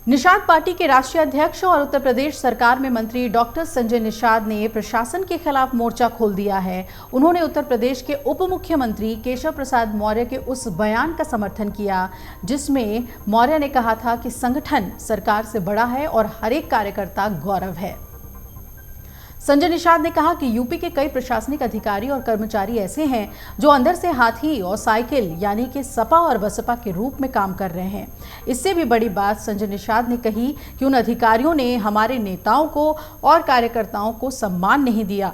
Nishad party के राष्ट्रीय अध्यक्ष और उत्तर प्रदेश सरकार में मंत्री डॉक्टर संजय निषाद ने प्रशासन के खिलाफ मोर्चा खोल दिया है। उन्होंने उत्तर प्रदेश के उप मुख्यमंत्री केशव प्रसाद मौर्य के उस बयान का समर्थन किया जिसमें मौर्य ने कहा था कि संगठन सरकार से बड़ा है और हर एक कार्यकर्ता गौरव है। संजय निषाद ने कहा कि यूपी के कई प्रशासनिक अधिकारी और कर्मचारी ऐसे हैं जो अंदर से हाथी और साइकिल यानी कि सपा और बसपा के रूप में काम कर रहे हैं। इससे भी बड़ी बात संजय निषाद ने कही कि उन अधिकारियों ने हमारे नेताओं को और कार्यकर्ताओं को सम्मान नहीं दिया।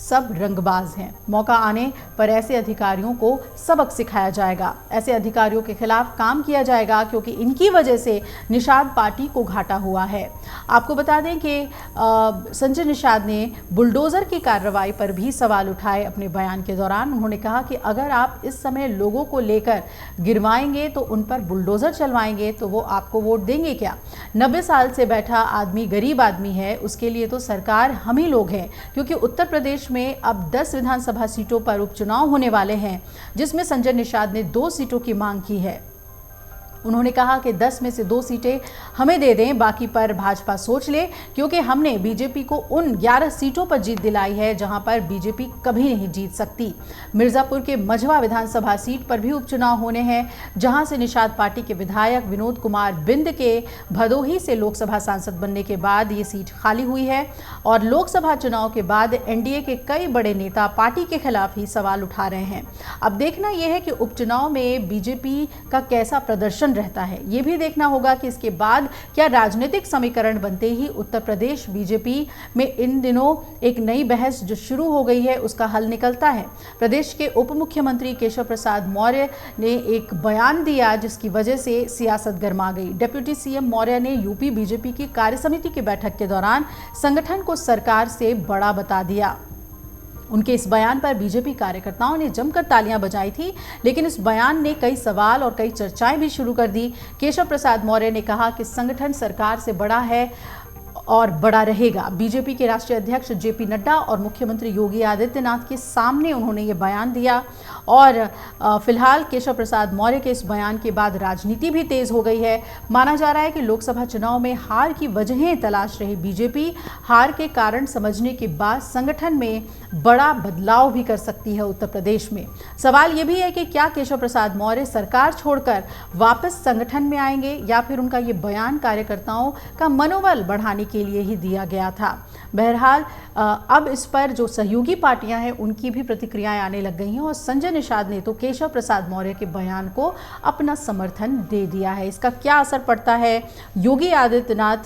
सब रंगबाज हैं। मौका आने पर ऐसे अधिकारियों को सबक सिखाया जाएगा। ऐसे अधिकारियों के खिलाफ काम किया जाएगा क्योंकि इनकी वजह से निषाद पार्टी को घाटा हुआ है। आपको बता दें कि संजय निषाद ने बुलडोजर की कार्रवाई पर भी सवाल उठाए अपने बयान के दौरान। उन्होंने कहा कि अगर आप इस समय लोगों को लेकर गिरवाएंगे तो उन पर बुलडोजर चलवाएंगे तो वो आपको वोट देंगे क्या? 90 साल से बैठा आदमी गरीब आदमी है, उसके लिए तो सरकार हम ही लोग हैं, क्योंकि उत्तर प्रदेश में अब 10 विधानसभा सीटों पर उपचुनाव होने वाले हैं जिसमें संजय निषाद ने 2 सीटों की मांग की है। उन्होंने कहा कि 10 में से 2 सीटें हमें दे दें, बाकी पर भाजपा सोच ले, क्योंकि हमने बीजेपी को उन 11 सीटों पर जीत दिलाई है जहां पर बीजेपी कभी नहीं जीत सकती। मिर्जापुर के मझवा विधानसभा सीट पर भी उपचुनाव होने हैं जहां से निषाद पार्टी के विधायक विनोद कुमार बिंद के भदोही से लोकसभा सांसद बनने के बाद ये सीट खाली हुई है और लोकसभा चुनाव के बाद एनडीए के कई बड़े नेता पार्टी के खिलाफ ही सवाल उठा रहे हैं। अब देखना यह है कि उपचुनाव में बीजेपी का कैसा प्रदर्शन रहता है। यह भी देखना होगा कि इसके बाद क्या राजनीतिक समीकरण बनते ही उत्तर प्रदेश बीजेपी में इन दिनों एक नई बहस जो शुरू हो गई है उसका हल निकलता है। प्रदेश के उप मुख्यमंत्री केशव प्रसाद मौर्य ने एक बयान दिया जिसकी वजह से सियासत गर्मा गई। डिप्टी सीएम मौर्य ने यूपी बीजेपी की कार्यसमिति की बैठक के दौरान संगठन को सरकार से बड़ा बता दिया। उनके इस बयान पर बीजेपी कार्यकर्ताओं ने जमकर तालियां बजाई थी, लेकिन इस बयान ने कई सवाल और कई चर्चाएं भी शुरू कर दी। केशव प्रसाद मौर्य ने कहा कि संगठन सरकार से बड़ा है और बड़ा रहेगा। बीजेपी के राष्ट्रीय अध्यक्ष जेपी नड्डा और मुख्यमंत्री योगी आदित्यनाथ के सामने उन्होंने ये बयान दिया और फिलहाल केशव प्रसाद मौर्य के इस बयान के बाद राजनीति भी तेज हो गई है। माना जा रहा है कि लोकसभा चुनाव में हार की वजहें तलाश रही बीजेपी हार के कारण समझने के बाद संगठन में बड़ा बदलाव भी कर सकती है उत्तर प्रदेश में। सवाल ये भी है कि क्या केशव प्रसाद मौर्य सरकार छोड़कर वापस संगठन में आएंगे या फिर उनका ये बयान कार्यकर्ताओं का मनोबल बढ़ाने के लिए ही दिया गया था। बहरहाल अब इस पर जो सहयोगी पार्टियां हैं उनकी भी प्रतिक्रियाएं आने लग गई हैं और संजय निषाद ने तो केशव प्रसाद मौर्य के बयान को अपना समर्थन दे दिया है। इसका क्या असर पड़ता है योगी आदित्यनाथ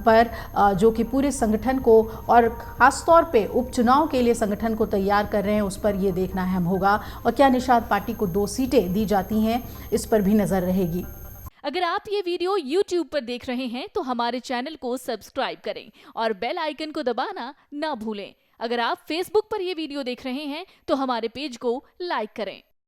पर जो कि पूरे संगठन को और खासतौर पे उपचुनाव के लिए संगठन को तैयार कर रहे हैं, उस पर यह देखना अहम होगा। और क्या निषाद पार्टी को 2 सीटें दी जाती हैं, इस पर भी नजर रहेगी। अगर आप ये वीडियो YouTube पर देख रहे हैं तो हमारे चैनल को सब्सक्राइब करें और बेल आइकन को दबाना ना भूलें। अगर आप Facebook पर ये वीडियो देख रहे हैं तो हमारे पेज को लाइक करें।